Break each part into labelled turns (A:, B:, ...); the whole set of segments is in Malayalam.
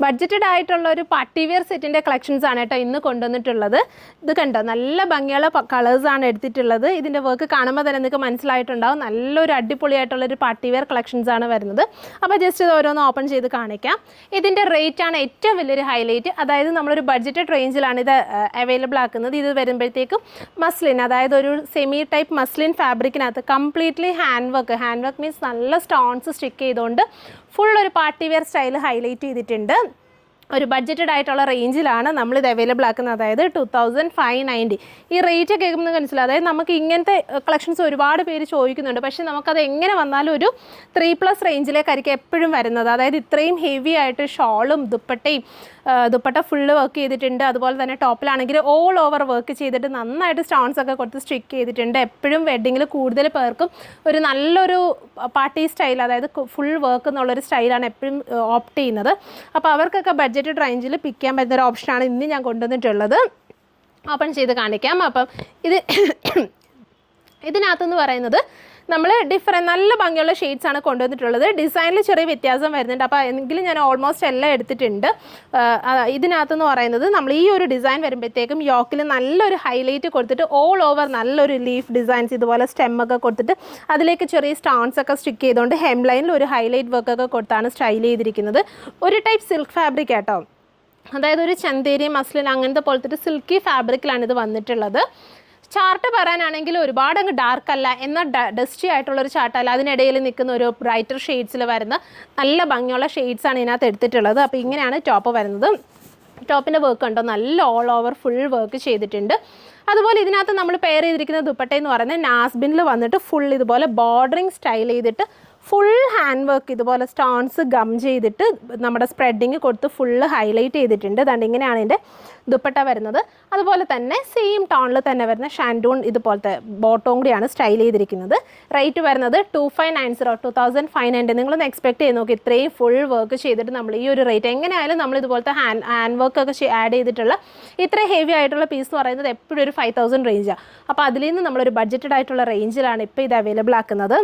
A: ബഡ്ജറ്റഡ് ആയിട്ടുള്ള ഒരു പാർട്ടി വെയർ സെറ്റിൻ്റെ കളക്ഷൻസ് ആണ് കേട്ടോ ഇന്ന് കൊണ്ടുവന്നിട്ടുള്ളത്. ഇത് കണ്ടോ, നല്ല ഭംഗിയുള്ള കളേഴ്സാണ് എടുത്തിട്ടുള്ളത്. ഇതിൻ്റെ വർക്ക് കാണുമ്പോൾ തന്നെ നിങ്ങൾക്ക് മനസ്സിലായിട്ടുണ്ടാവും നല്ലൊരു അടിപൊളിയായിട്ടുള്ളൊരു പാർട്ടി വെയർ കളക്ഷൻസ് ആണ് വരുന്നത്. അപ്പോൾ ജസ്റ്റ് ഇത് ഓരോന്ന് ഓപ്പൺ ചെയ്ത് കാണിക്കാം. ഇതിൻ്റെ റേറ്റ് ആണ് ഏറ്റവും വലിയൊരു ഹൈലൈറ്റ്. അതായത് നമ്മളൊരു ബഡ്ജറ്റഡ് റേഞ്ചിലാണ് ഇത് അവൈലബിൾ ആക്കുന്നത്. ഇത് വരുമ്പോഴത്തേക്കും മസ്ലിൻ, അതായത് ഒരു സെമി ടൈപ്പ് മസ്ലിൻ ഫാബ്രിക്കിനകത്ത് കംപ്ലീറ്റ്ലി ഹാൻഡ് വർക്ക് മീൻസ് നല്ല സ്റ്റോൺസ് സ്റ്റിക്ക് ചെയ്തുകൊണ്ട് ഫുൾ ഒരു പാർട്ടി വെയർ സ്റ്റൈൽ ഹൈലൈറ്റ് ചെയ്തിട്ടുണ്ട്. ഒരു ബഡ്ജറ്റഡ് ആയിട്ടുള്ള റേഞ്ചിലാണ് നമ്മളിത് അവൈലബിൾ ആക്കുന്നത്. അതായത് 2590. ഈ റേറ്റ് കേൾക്കുന്നത് മനസ്സിലാവും. അതായത് നമുക്ക് ഇങ്ങനത്തെ കളക്ഷൻസ് ഒരുപാട് പേര് ചോദിക്കുന്നുണ്ട്. പക്ഷേ നമുക്കത് എങ്ങനെ വന്നാലും ഒരു 3+ റേഞ്ചിലേക്കായിരിക്കും എപ്പോഴും വരുന്നത്. അതായത് ഇത്രയും ഹെവി ആയിട്ട് ഷോളും ദുപ്പട്ട ഫുള്ള് വർക്ക് ചെയ്തിട്ടുണ്ട്. അതുപോലെ തന്നെ ടോപ്പിലാണെങ്കിൽ ഓൾ ഓവർ വർക്ക് ചെയ്തിട്ട് നന്നായിട്ട് സ്റ്റോൺസ് ഒക്കെ കൊടുത്ത് സ്റ്റിക്ക് ചെയ്തിട്ടുണ്ട്. എപ്പോഴും വെഡ്ഡിങ്ങിൽ കൂടുതൽ പേർക്കും ഒരു നല്ലൊരു പാർട്ടി സ്റ്റൈൽ, അതായത് ഫുൾ വർക്ക് എന്നുള്ളൊരു സ്റ്റൈലാണ് എപ്പോഴും ഓപ്റ്റ് ചെയ്യുന്നത്. അപ്പോൾ അവർക്കൊക്കെ ബഡ്ജറ്റഡ് റേഞ്ചിൽ പിക്ക് ചെയ്യാൻ പറ്റുന്ന ഒരു ഓപ്ഷനാണ് ഇന്ന് ഞാൻ കൊണ്ടുവന്നിട്ടുള്ളത്. ഓപ്പൺ ചെയ്ത് കാണിക്കാം. അപ്പം ഇതിനകത്തെന്ന് പറയുന്നത് നമ്മൾ നല്ല ഭംഗിയുള്ള ഷെയ്ഡ്സ് ആണ് കൊണ്ടുവന്നിട്ടുള്ളത്. ഡിസൈനിൽ ചെറിയ വ്യത്യാസം വരുന്നുണ്ട്. അപ്പോൾ എങ്കിലും ഞാൻ ഓൾമോസ്റ്റ് എല്ലാം എടുത്തിട്ടുണ്ട്. ഇതിനകത്തെന്ന് പറയുന്നത് നമ്മൾ ഈ ഒരു ഡിസൈൻ വരുമ്പോഴത്തേക്കും യോക്കിൽ നല്ലൊരു ഹൈലൈറ്റ് കൊടുത്തിട്ട് ഓൾ ഓവർ നല്ലൊരു ലീഫ് ഡിസൈൻസ് ഇതുപോലെ സ്റ്റെമ്മൊക്കെ കൊടുത്തിട്ട് അതിലേക്ക് ചെറിയ സ്റ്റോൺസ് ഒക്കെ സ്റ്റിക്ക് ചെയ്തുകൊണ്ട് ഹെം ലൈനിൽ ഒരു ഹൈലൈറ്റ് വർക്കൊക്കെ കൊടുത്താണ് സ്റ്റൈൽ ചെയ്തിരിക്കുന്നത്. ഒരു ടൈപ്പ് സിൽക്ക് ഫാബ്രിക് കേട്ടോ, അതായത് ഒരു ചന്തേരി മസ്ലിൻ അങ്ങനത്തെ പോലത്തെ സിൽക്കി ഫാബ്രിക്കിലാണ് ഇത് വന്നിട്ടുള്ളത്. ചാർട്ട് പറയാനാണെങ്കിൽ ഒരുപാട് അങ്ങ് ഡാർക്ക് അല്ല, എന്നാൽ ഡസ്റ്റി ആയിട്ടുള്ളൊരു ചാർട്ടല്ല. അതിനിടയിൽ നിൽക്കുന്ന ഒരു ബ്രൈറ്റർ ഷെയ്ഡ്സിൽ വരുന്ന നല്ല ഭംഗിയുള്ള ഷെയ്ഡ്സാണ് ഇതിനകത്ത് എടുത്തിട്ടുള്ളത്. അപ്പോൾ ഇങ്ങനെയാണ് ടോപ്പ് വരുന്നത്. ടോപ്പിൻ്റെ വർക്ക് ഉണ്ടോ, നല്ല ഓൾ ഓവർ ഫുൾ വർക്ക് ചെയ്തിട്ടുണ്ട്. അതുപോലെ ഇതിനകത്ത് നമ്മൾ പെയർ ചെയ്തിരിക്കുന്ന ദുപ്പട്ടയെന്ന് പറയുന്നത് നാസ്ബിനിൽ വന്നിട്ട് ഫുൾ ഇതുപോലെ ബോർഡറിങ് സ്റ്റൈൽ ചെയ്തിട്ട് ഫുൾ ഹാൻഡ് വർക്ക് ഇതുപോലെ സ്റ്റോൺസ് ഗം ചെയ്തിട്ട് നമ്മുടെ സ്പ്രെഡിങ് കൊടുത്ത് ഫുള്ള് ഹൈലൈറ്റ് ചെയ്തിട്ടുണ്ട്. അതുകൊണ്ട് ഇങ്ങനെയാണ് ഇതിൻ്റെ ദുപ്പട്ട വരുന്നത്. അതുപോലെ തന്നെ സെയിം ടോണിൽ തന്നെ വരുന്ന ഷാൻഡൂൺ ഇതുപോലത്തെ ബോട്ടവും കൂടിയാണ് സ്റ്റൈൽ ചെയ്തിരിക്കുന്നത്. റേറ്റ് വരുന്നത് 2590. നിങ്ങളൊന്ന് എക്സ്പെക്ട് ചെയ്ത് നോക്കി, ഇത്രയും ഫുൾ വർക്ക് ചെയ്തിട്ട് നമ്മൾ ഈ ഒരു റേറ്റ് എങ്ങനെയായാലും നമ്മൾ ഇതുപോലത്തെ ഹാൻഡ് വർക്കൊക്കെ ആഡ് ചെയ്തിട്ടുള്ള ഇത്രയും ഹെവി ആയിട്ടുള്ള പീസ് എന്ന് പറയുന്നത് എപ്പോഴും ഒരു 5000 റേഞ്ചാണ്. അപ്പോൾ അതിൽ നിന്ന് നമ്മളൊരു ബഡ്ജറ്റഡ് ആയിട്ടുള്ള റേഞ്ചിലാണ് ഇപ്പോൾ ഇത് അവൈലബിൾ ആക്കുന്നത്.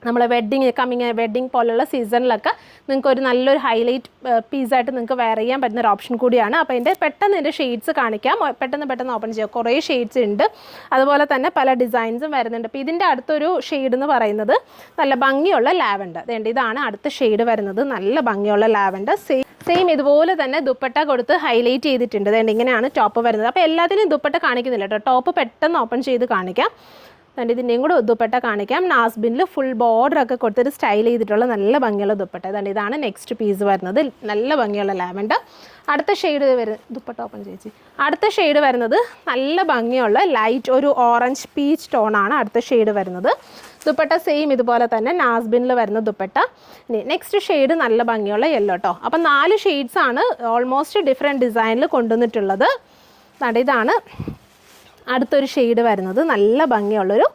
A: നമ്മളെ വെഡ്ഡിങ് പോലുള്ള സീസണിലൊക്കെ നിങ്ങൾക്ക് ഒരു നല്ലൊരു ഹൈലൈറ്റ് പീസായിട്ട് നിങ്ങൾക്ക് വെയർ ചെയ്യാൻ പറ്റുന്ന ഒരു ഓപ്ഷൻ കൂടിയാണ്. അപ്പോൾ പെട്ടെന്ന് എൻ്റെ ഷെയ്ഡ്സ് കാണിക്കാം. പെട്ടെന്ന് ഓപ്പൺ ചെയ്യാം. കുറേ ഷെയ്ഡ്സ് ഉണ്ട്. അതുപോലെ തന്നെ പല ഡിസൈൻസും വരുന്നുണ്ട്. അപ്പോൾ ഇതിൻ്റെ അടുത്തൊരു ഷെയ്ഡ് എന്ന് പറയുന്നത് നല്ല ഭംഗിയുള്ള ലാവൻഡർ. ഇതാണ് അടുത്ത ഷെയ്ഡ് വരുന്നത്. നല്ല ഭംഗിയുള്ള ലാവൻഡർ. സെയിം ഇതുപോലെ തന്നെ ദുപ്പട്ട കൊടുത്ത് ഹൈലൈറ്റ് ചെയ്തിട്ടുണ്ട്. ഇങ്ങനെയാണ് ടോപ്പ് വരുന്നത്. അപ്പോൾ എല്ലാത്തിനും ദുപ്പട്ട കാണിക്കുന്നില്ല കേട്ടോ, ടോപ്പ് പെട്ടെന്ന് ഓപ്പൺ ചെയ്ത് കാണിക്കാം. ഇതിൻ്റെയും കൂടെ ദുപ്പട്ട കാണിക്കാം. നാസ്ബിനിൽ ഫുൾ ബോർഡറൊക്കെ കൊടുത്തിട്ട് സ്റ്റൈൽ ചെയ്തിട്ടുള്ള നല്ല ഭംഗിയുള്ള ദുപ്പട്ട. ഇതാണ് നെക്സ്റ്റ് പീസ് വരുന്നത്. നല്ല ഭംഗിയുള്ള ലാവൻഡർ. അടുത്ത ഷെയ്ഡ് ദുപ്പട്ട ഓപ്പൺ ചേച്ചി. അടുത്ത ഷെയ്ഡ് വരുന്നത് നല്ല ഭംഗിയുള്ള ലൈറ്റ് ഒരു ഓറഞ്ച് പീച്ച് ടോണാണ് അടുത്ത ഷെയ്ഡ് വരുന്നത്. ദുപ്പട്ട സെയിം ഇതുപോലെ തന്നെ നാസ്ബിനിൽ വരുന്ന ദുപ്പട്ട. നെക്സ്റ്റ് ഷെയ്ഡ് നല്ല ഭംഗിയുള്ള യെല്ലോ കേട്ടോ. അപ്പം 4 ഷെയ്ഡ്സാണ് ഓൾമോസ്റ്റ് ഡിഫറെൻറ്റ് ഡിസൈനിൽ കൊണ്ടുവന്നിട്ടുള്ളത്. ഇതാണ് അടുത്തൊരു ഷെയ്ഡ് വരുന്നത്. നല്ല ഭംഗിയുള്ളൊരു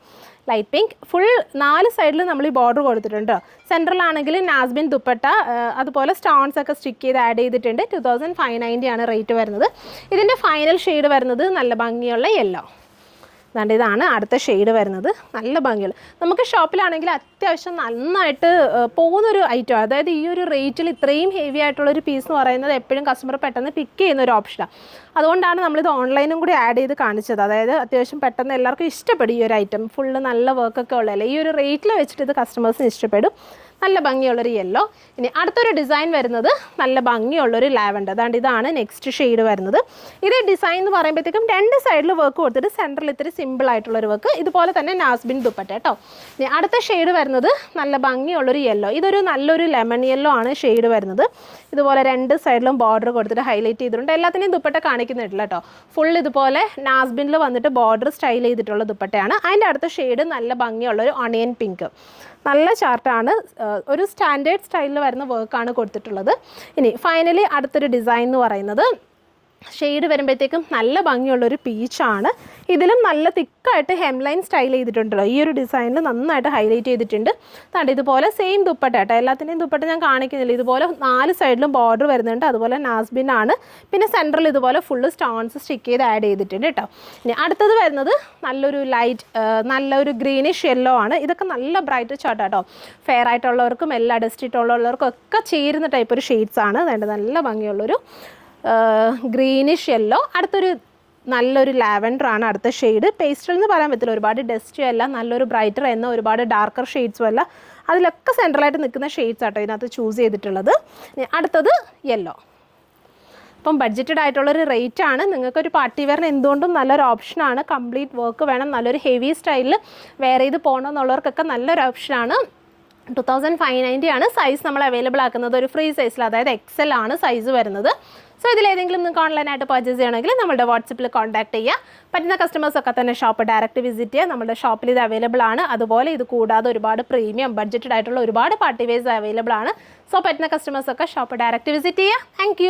A: ലൈറ്റ് പിങ്ക്. ഫുൾ 4 സൈഡിൽ നമ്മൾ ഈ ബോർഡർ കൊടുത്തിട്ടുണ്ട്. സെൻട്രലാണെങ്കിൽ നാസ്ബിൻ ദുപ്പട്ട അതുപോലെ സ്റ്റോൺസ് ഒക്കെ സ്റ്റിക്ക് ചെയ്ത് ആഡ് ചെയ്തിട്ടുണ്ട്. 2590 ആണ് റേറ്റ് വരുന്നത്. ഇതിൻ്റെ ഫൈനൽ ഷെയ്ഡ് വരുന്നത് നല്ല ഭംഗിയുള്ള യെല്ലോ. ഇതാണ് അടുത്ത ഷെയ്ഡ് വരുന്നത്. നല്ല ഭംഗിയുള്ള, നമുക്ക് ഷോപ്പിലാണെങ്കിൽ അത്യാവശ്യം നന്നായിട്ട് പോകുന്നൊരു ഐറ്റം. അതായത് ഈ ഒരു റേറ്റിൽ ഇത്രയും ഹെവി ആയിട്ടുള്ളൊരു പീസ് എന്ന് പറയുന്നത് എപ്പോഴും കസ്റ്റമർ പെട്ടെന്ന് പിക്ക് ചെയ്യുന്ന ഒരു ഓപ്ഷനാണ്. അതുകൊണ്ടാണ് നമ്മളിത് ഓൺലൈനും കൂടി ആഡ് ചെയ്ത് കാണിച്ചത്. അതായത് അത്യാവശ്യം പെട്ടെന്ന് എല്ലാവർക്കും ഇഷ്ടപ്പെടും ഈ ഒരു ഐറ്റം. ഫുള്ള് നല്ല വർക്കൊക്കെ ഉള്ളതല്ലേ, ഈ ഒരു റേറ്റിൽ വെച്ചിട്ട് ഇത് കസ്റ്റമേഴ്സിന് ഇഷ്ടപ്പെടും. നല്ല ഭംഗിയുള്ളൊരു യെല്ലോ. ഇനി അടുത്തൊരു ഡിസൈൻ വരുന്നത് നല്ല ഭംഗിയുള്ളൊരു ലാവൻഡർ. ഇതാണ് നെക്സ്റ്റ് ഷെയ്ഡ് വരുന്നത്. ഇതേ ഡിസൈൻ എന്ന് പറയുമ്പോഴത്തേക്കും 2 സൈഡിൽ വർക്ക് കൊടുത്തിട്ട് സെൻറ്ററിൽ ഇത്തിരി സിമ്പിൾ ആയിട്ടുള്ളൊരു വർക്ക്. ഇതുപോലെ തന്നെ നാസ്ബിൻ ദുപ്പട്ട കേട്ടോ. ഇനി അടുത്ത ഷെയ്ഡ് വരുന്നത് നല്ല ഭംഗിയുള്ളൊരു യെല്ലോ. ഇതൊരു നല്ലൊരു ലെമൺ യെല്ലോ ആണ് ഷെയ്ഡ് വരുന്നത്. ഇതുപോലെ 2 സൈഡിലും ബോർഡർ കൊടുത്തിട്ട് ഹൈലൈറ്റ് ചെയ്തിട്ടുണ്ട്. എല്ലാത്തിനെയും ദുപ്പട്ട കാണിക്കുന്നില്ല കേട്ടോ. ഫുൾ ഇതുപോലെ നാസ്ബിനിൽ വന്നിട്ട് ബോർഡർ സ്റ്റൈൽ ചെയ്തിട്ടുള്ള ദുപ്പട്ടയാണ്. അതിൻ്റെ അടുത്ത ഷെയ്ഡ് നല്ല ഭംഗിയുള്ളൊരു ഓണിയൻ പിങ്ക്. നല്ല ചാർട്ടാണ്. ഒരു സ്റ്റാൻഡേർഡ് സ്റ്റൈലിൽ വരുന്ന വർക്കാണ് കൊടുത്തിട്ടുള്ളത്. ഇനി ഫൈനലി അടുത്തൊരു ഡിസൈൻ എന്ന് പറയുന്നത് ഷെയ്ഡ് വരുമ്പോഴത്തേക്കും നല്ല ഭംഗിയുള്ളൊരു പീച്ചാണ്. ഇതിലും നല്ല തിക്കായിട്ട് ഹെംലൈൻ സ്റ്റൈൽ ചെയ്തിട്ടുണ്ടല്ലോ. ഈ ഒരു ഡിസൈനിൽ നന്നായിട്ട് ഹൈലൈറ്റ് ചെയ്തിട്ടുണ്ട്. അതുകൊണ്ട് ഇതുപോലെ സെയിം ദുപ്പട്ട കേട്ടോ, എല്ലാത്തിൻ്റെയും ദുപ്പട്ട ഞാൻ കാണിക്കുന്നില്ല. ഇതുപോലെ 4 സൈഡിലും ബോർഡർ വരുന്നുണ്ട്. അതുപോലെ നാസ്ബിൻ ആണ്. പിന്നെ സെൻറ്ററിൽ ഇതുപോലെ ഫുള്ള് സ്റ്റോൺസ് സ്റ്റിക്ക് ചെയ്ത് ആഡ് ചെയ്തിട്ടുണ്ട് കേട്ടോ. ഇനി അടുത്തത് വരുന്നത് നല്ലൊരു നല്ലൊരു ഗ്രീനിഷ് യെല്ലോ ആണ്. ഇതൊക്കെ നല്ല ബ്രൈറ്റ് ചാർട്ട് കേട്ടോ. ഫെയർ ആയിട്ടുള്ളവർക്കും എല്ലാ ഡസ്റ്റിട്ടുള്ളവർക്കും ഒക്കെ ചേരുന്ന ടൈപ്പ് ഒരു ഷെയ്ഡ്സ് ആണ്. അതുകൊണ്ട് നല്ല ഭംഗിയുള്ളൊരു ഗ്രീനിഷ് യെല്ലോ. അടുത്തൊരു നല്ലൊരു ലാവൻഡർ ആണ് അടുത്ത ഷെയ്ഡ്. പേസ്റ്റൽ എന്ന് പറയാൻ പറ്റില്ല, ഒരുപാട് ഡസ്റ്റും അല്ല, നല്ലൊരു ബ്രൈറ്റർ എന്ന ഒരുപാട് ഡാർക്കർ ഷെയ്ഡ്സും അല്ല. അതിലൊക്കെ സെൻട്രലായിട്ട് നിൽക്കുന്ന ഷെയ്ഡ്സ് ആട്ടോ ഇതിനകത്ത് ചൂസ് ചെയ്തിട്ടുള്ളത്. അടുത്തത് യെല്ലോ. അപ്പം ബഡ്ജറ്റഡ് ആയിട്ടുള്ളൊരു റേറ്റ് ആണ്. നിങ്ങൾക്കൊരു പാർട്ടി വെയറിന് എന്തുകൊണ്ടും നല്ലൊരു ഓപ്ഷനാണ്. കംപ്ലീറ്റ് വർക്ക് വേണം, നല്ലൊരു ഹെവി സ്റ്റൈലിൽ വെയർ ചെയ്ത് പോകണം എന്നുള്ളവർക്കൊക്കെ നല്ലൊരു ഓപ്ഷനാണ്. 2590 ആണ്. സൈസ് നമ്മൾ അവൈലബിൾ ആക്കുന്നത് ഒരു ഫ്രീ സൈസിൽ, അതായത് XL ആണ് സൈസ് വരുന്നത്. സോ ഇതിലേതെങ്കിലും നിങ്ങൾക്ക് ഓൺലൈനായിട്ട് പർച്ചേസ് ചെയ്യണമെങ്കിൽ നമ്മുടെ വാട്സപ്പിൽ കോൺടാക്ട് ചെയ്യുക. പറ്റുന്ന കസ്റ്റമേഴ്സൊക്കെ തന്നെ ഷോപ്പ് ഡയറക്റ്റ് വിസിറ്റ് ചെയ്യുക. നമ്മുടെ ഷോപ്പിൽ ഇത് അവൈലബിൾ ആണ്. അതുപോലെ ഇത് കൂടാതെ ഒരുപാട് പ്രീമിയം ബഡ്ജറ്റഡ് ആയിട്ടുള്ള ഒരുപാട് പാർട്ടി വെയർസ് അവൈലബിൾ ആണ്. സോ പറ്റുന്ന കസ്റ്റമേഴ്സൊക്കെ ഷോപ്പ് ഡയറക്റ്റ് വിസിറ്റ് ചെയ്യുക. താങ്ക്